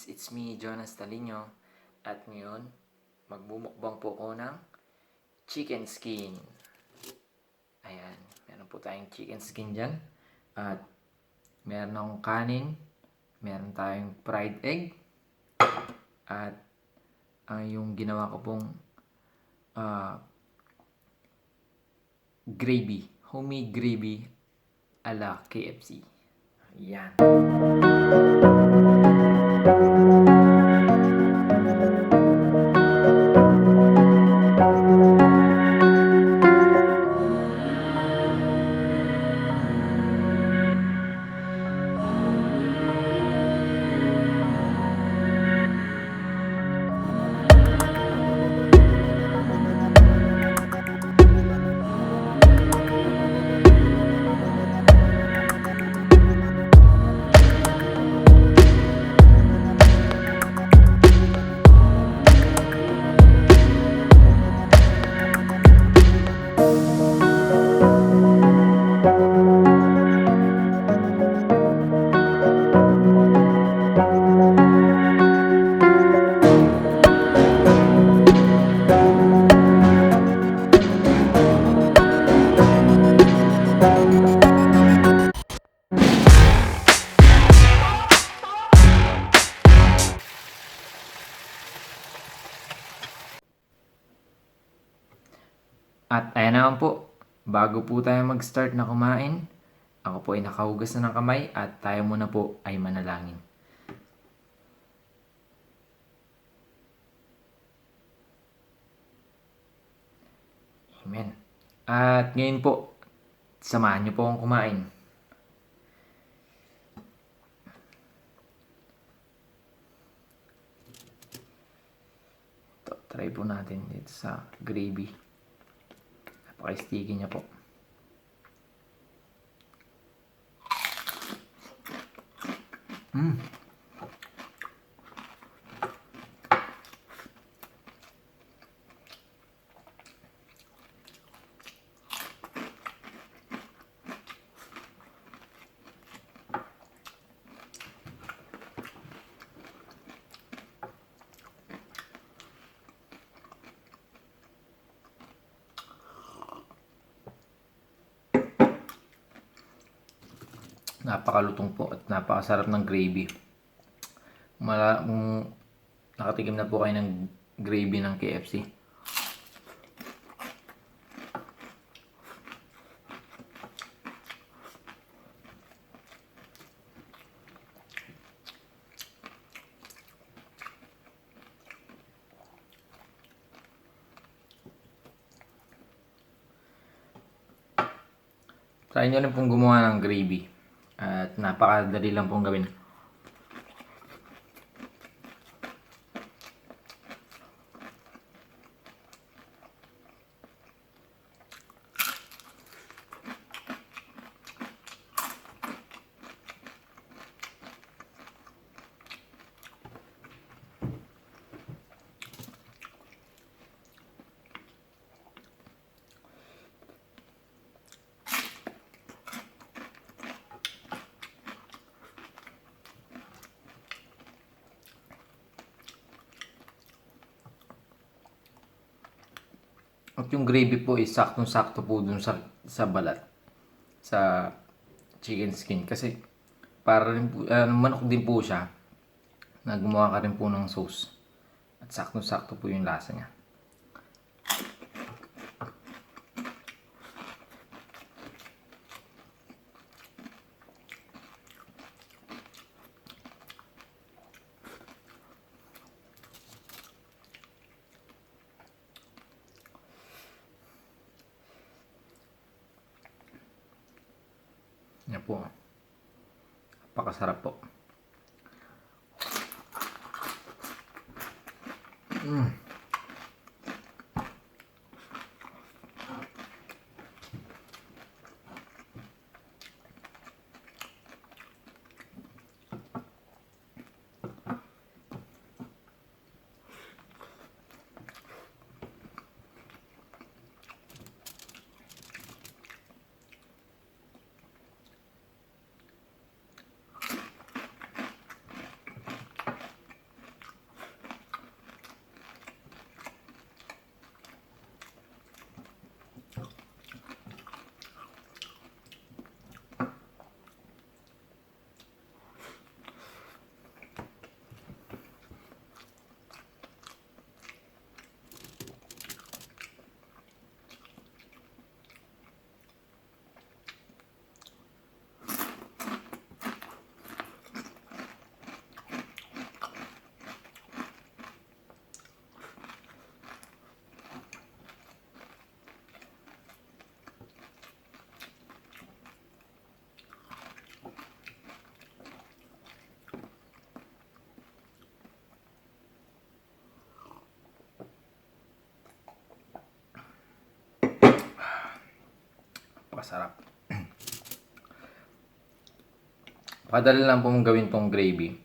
guys, it's me, Jonas Talino. At ngayon, magbumukbang po ako ng chicken skin. Ayan, meron po tayong chicken skin dyan. At meron akong kanin, meron tayong fried egg. At yung ginawa ko pong gravy, homemade gravy ala KFC. Ayan. At ayan naman po, bago po tayo mag-start na kumain, ako po ay nakahugas na ng kamay at tayo muna po ay manalangin. Amen. At ngayon po, samahan niyo po akong kumain. Ito, try po natin dito sa gravy. Napaka-sticky niya po. Napakalutong po at napakasarap ng gravy. Kung nakatikim na po kayo ng gravy ng KFC. Try nyo rin pong gumawa ng gravy. At napakadali lang pong gawin. At yung gravy po is saktong-sakto po dun sa balat. Sa chicken skin. Kasi para rin po, manok din po siya. Na gumawa ka rin po ng sauce. At saktong-sakto po yung lasa niya. Yan po. Napakasarap po. kasarap. Padali lang po mong gawin tong gravy.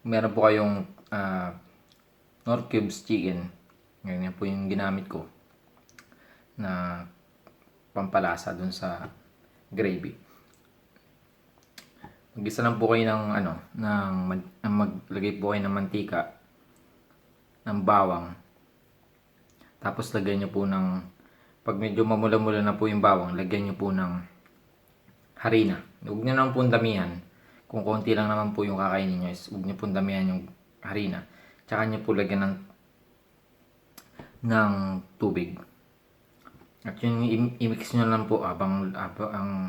Meron po kayong Knorr cubes chicken. Ganyan po yung ginamit ko na pampalasa dun sa gravy. Mag-isa lang po kayo maglagay po kayo ng mantika, ng bawang. Tapos lagyan nyo po pag medyo mamula-mula na po yung bawang, lagyan nyo po ng harina. Huwag nyo naman po damihan. Kung konti lang naman po yung kakainin nyo, huwag nyo po damihan yung harina. Tsaka nyo po lagyan ng tubig. At yun, i-mix nyo lang po habang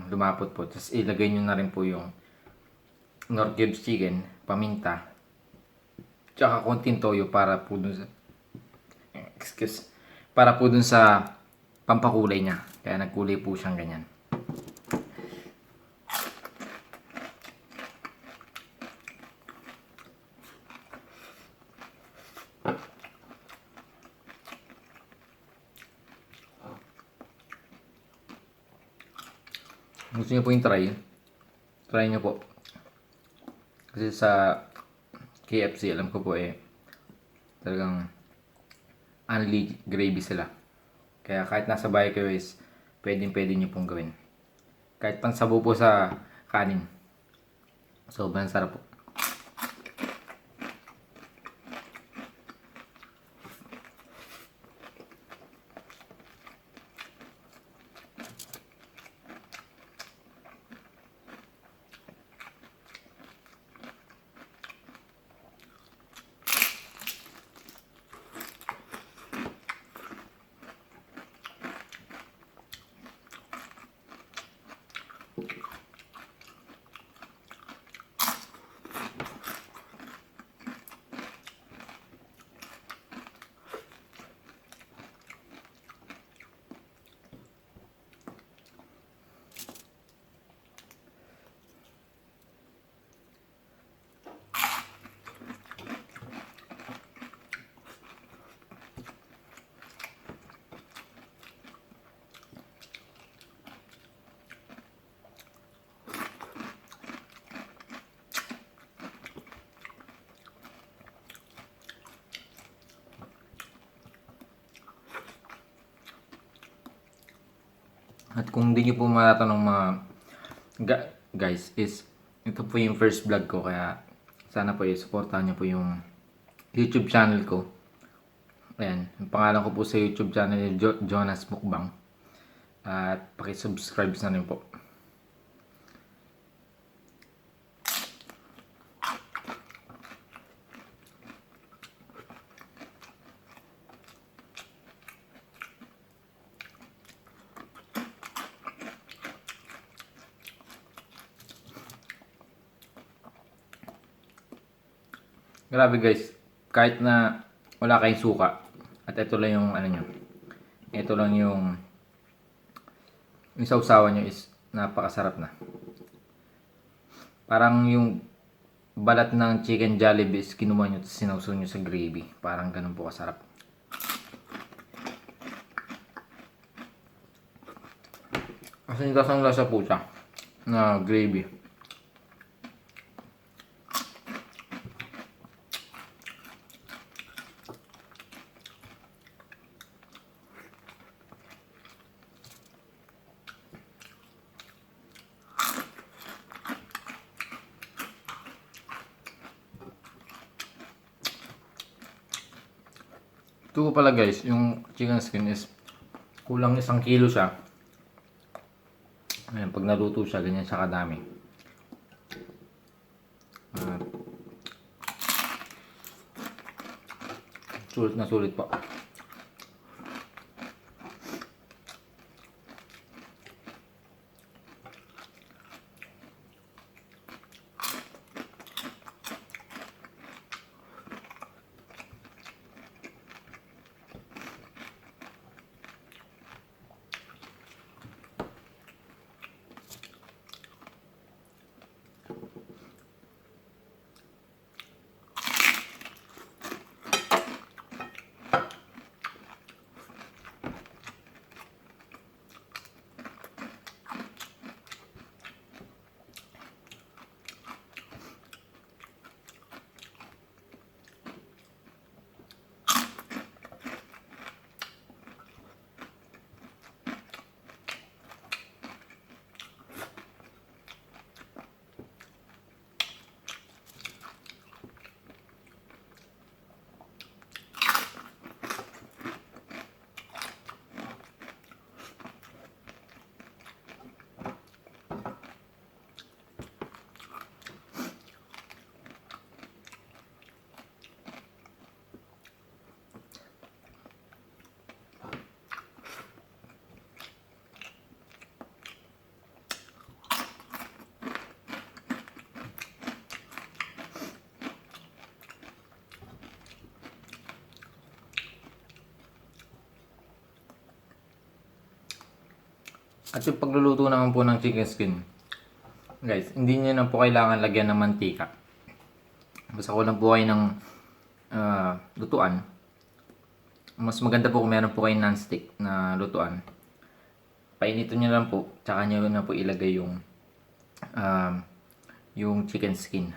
lumapot po. Tapos ilagay nyo na rin po yung Knorr cubes chicken, paminta, tsaka konting toyo para po dun sa pampakulay niya. Kaya nagkulay po siyang ganyan. Gusto niyo po yung try niyo po. Kasi sa KFC, alam ko po talagang only gravy sila. Kaya kahit nasa bahay kayo pwede nyo pong gawin. Kahit pang sabaw po sa kanin. Sobrang sarap po. At kung hindi nyo po matatanong guys, ito po yung first vlog ko, kaya sana po supportahan nyo po yung YouTube channel ko. Ayan, ang pangalan ko po sa YouTube channel ay Jonas Mukbang. At pakisubscribe na rin po. Grabe guys, kahit na wala kayong suka, at ito lang yung ito lang yung sausawan nyo is napakasarap na. Parang yung balat ng chicken Jollibee is kinuha nyo at sinawsaw nyo sa gravy. Parang ganun po kasarap. Kasi kasang lasa po siya na gravy. Ito ko pala guys, yung chicken skin is kulang 1 kilo siya. Ayan, pag naluto siya, ganyan siya kadami. Sulit na sulit po. At yung pagluluto naman po ng chicken skin, guys, hindi nyo na po kailangan lagyan ng mantika. Basta ko lang po kayo ng lutuan. Mas maganda po kung meron po kayong non-stick na lutuan. Painitin nyo lang po, tsaka nyo na po ilagay yung chicken skin.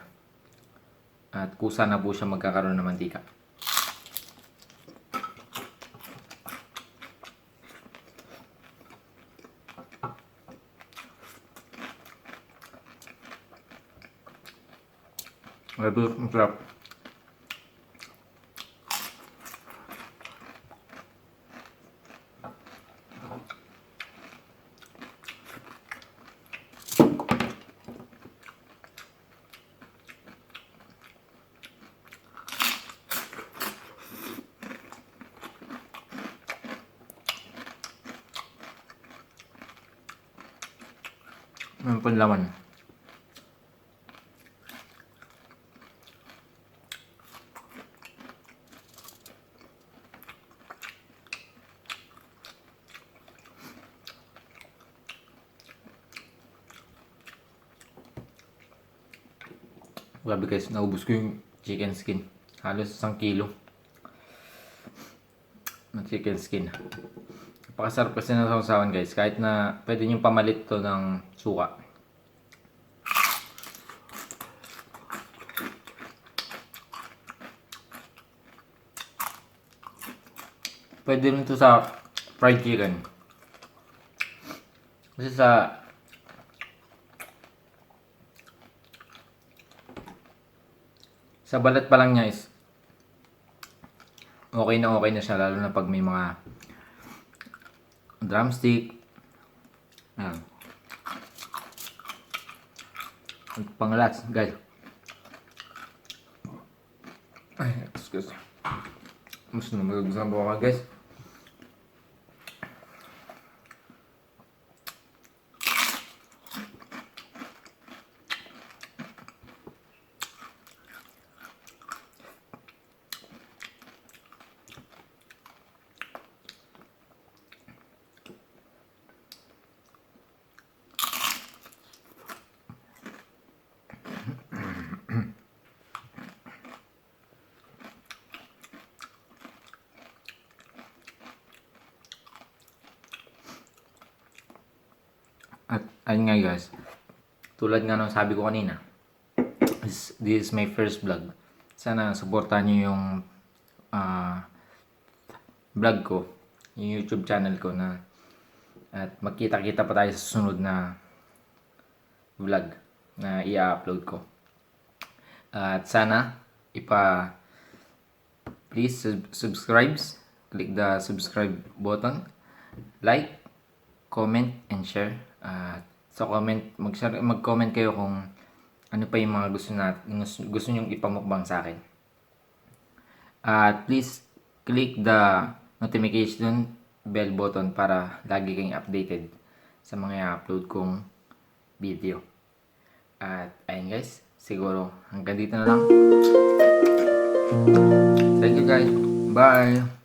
At kusa na po siya magkakaroon ng mantika. Grabe, masarap. Ang panlaman. Grabe guys, naubos ko yung chicken skin. Halos 1 kilo ng chicken skin. Napakasarap kasi ng sausawan guys. Kahit na pwede nyo pamalit to ng suka. Pwede rin to sa fried chicken. Kasi sa balat pa lang niya is okay na siya, lalo na pag may mga drumstick. Ayan. At pang-last, guys. Ay, excuse. Mas na magagusan po ako, guys. At ayun nga guys, tulad nga nung sabi ko kanina, this is my first vlog. Sana supportahan nyo yung vlog ko, yung YouTube channel ko, na at magkita-kita pa tayo sa susunod na vlog na i-upload ko. At sana please subscribe, click the subscribe button, like, comment and share. Sa comment, mag-comment kayo kung ano pa yung mga gusto nyong ipamukbang sa akin. At please click the notification bell button para lagi kayong updated sa mga i-upload kong video. At ayun guys, siguro hanggang dito na lang. Thank you guys. Bye.